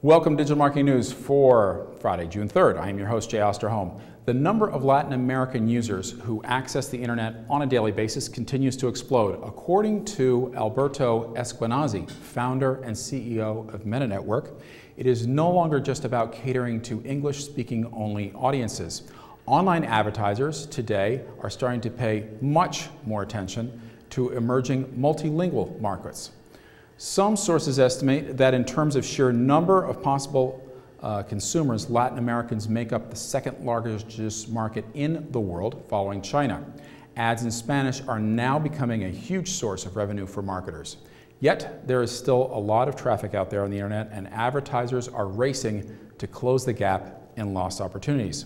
Welcome to Digital Marketing News for Friday, June 3rd. I am your host, Jay Osterholm. The number of Latin American users who access the internet on a daily basis continues to explode. According to Alberto Esquenazi, founder and CEO of Meta Network, it is no longer just about catering to English-speaking only audiences. Online advertisers today are starting to pay much more attention to emerging multilingual markets. Some sources estimate that in terms of sheer number of possible consumers, Latin Americans make up the second largest market in the world, following China. Ads in Spanish are now becoming a huge source of revenue for marketers. Yet, there is still a lot of traffic out there on the internet, and advertisers are racing to close the gap in lost opportunities.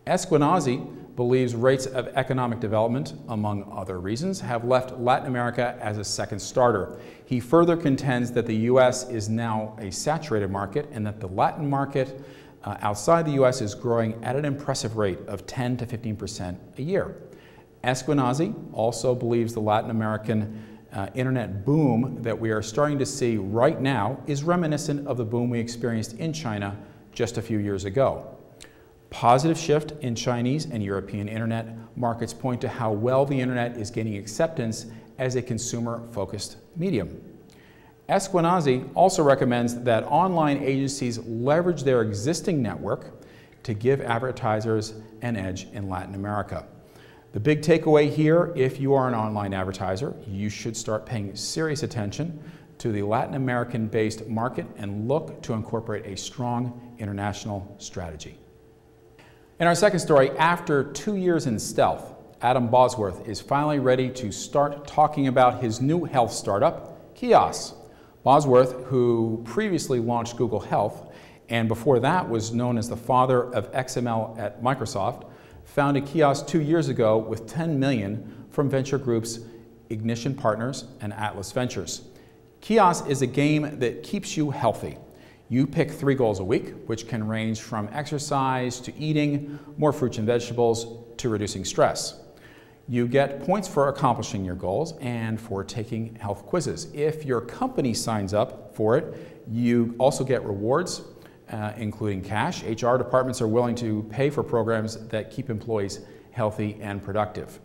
Esquenazi believes rates of economic development, among other reasons, have left Latin America as a second starter. He further contends that the U.S. is now a saturated market and that the Latin market outside the U.S. is growing at an impressive rate of 10 to 15% a year. Esquenazi also believes the Latin American internet boom that we are starting to see right now is reminiscent of the boom we experienced in China just a few years ago. Positive shift in Chinese and European internet markets point to how well the internet is gaining acceptance as a consumer-focused medium. Esquenazi also recommends that online agencies leverage their existing network to give advertisers an edge in Latin America. The big takeaway here, if you are an online advertiser, you should start paying serious attention to the Latin American-based market and look to incorporate a strong international strategy. In our second story, after 2 years in stealth, Adam Bosworth is finally ready to start talking about his new health startup, Keas. Bosworth, who previously launched Google Health and before that was known as the father of XML at Microsoft, founded Keas 2 years ago with $10 million from venture groups Ignition Partners and Atlas Ventures. Keas is a game that keeps you healthy. You pick 3 goals a week, which can range from exercise to eating more fruits and vegetables to reducing stress. You get points for accomplishing your goals and for taking health quizzes. If your company signs up for it, you also get rewards, including cash. HR departments are willing to pay for programs that keep employees healthy and productive.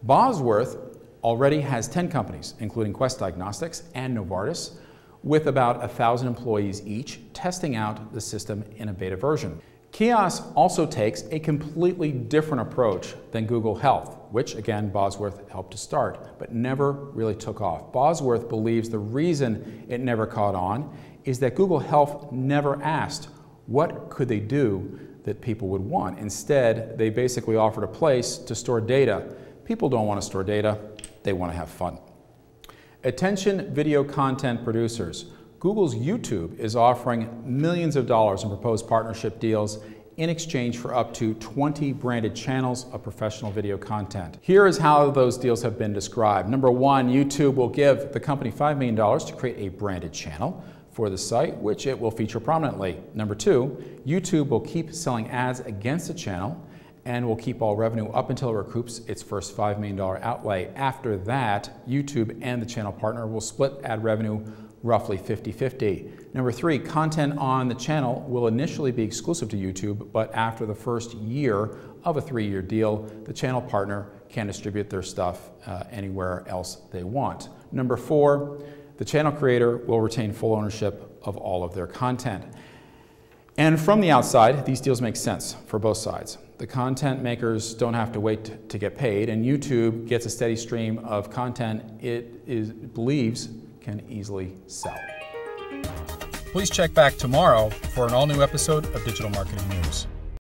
Bosworth already has 10 companies, including Quest Diagnostics and Novartis, with about 1,000 employees each, testing out the system in a beta version. Keas also takes a completely different approach than Google Health, which again Bosworth helped to start, but never really took off. Bosworth believes the reason it never caught on is that Google Health never asked what could they do that people would want. Instead, they basically offered a place to store data. People don't want to store data, they want to have fun. Attention video content producers. Google's YouTube is offering millions of dollars in proposed partnership deals in exchange for up to 20 branded channels of professional video content. Here is how those deals have been described. Number 1, YouTube will give the company $5 million to create a branded channel for the site, which it will feature prominently. Number 2, YouTube will keep selling ads against the channel and will keep all revenue up until it recoups its first $5 million outlay. After that, YouTube and the channel partner will split ad revenue roughly 50-50. Number 3, content on the channel will initially be exclusive to YouTube, but after the first year of a 3-year deal, the channel partner can distribute their stuff anywhere else they want. Number 4, the channel creator will retain full ownership of all of their content. And from the outside, these deals make sense for both sides. The content makers don't have to wait to get paid, and YouTube gets a steady stream of content it believes can easily sell. Please check back tomorrow for an all-new episode of Digital Marketing News.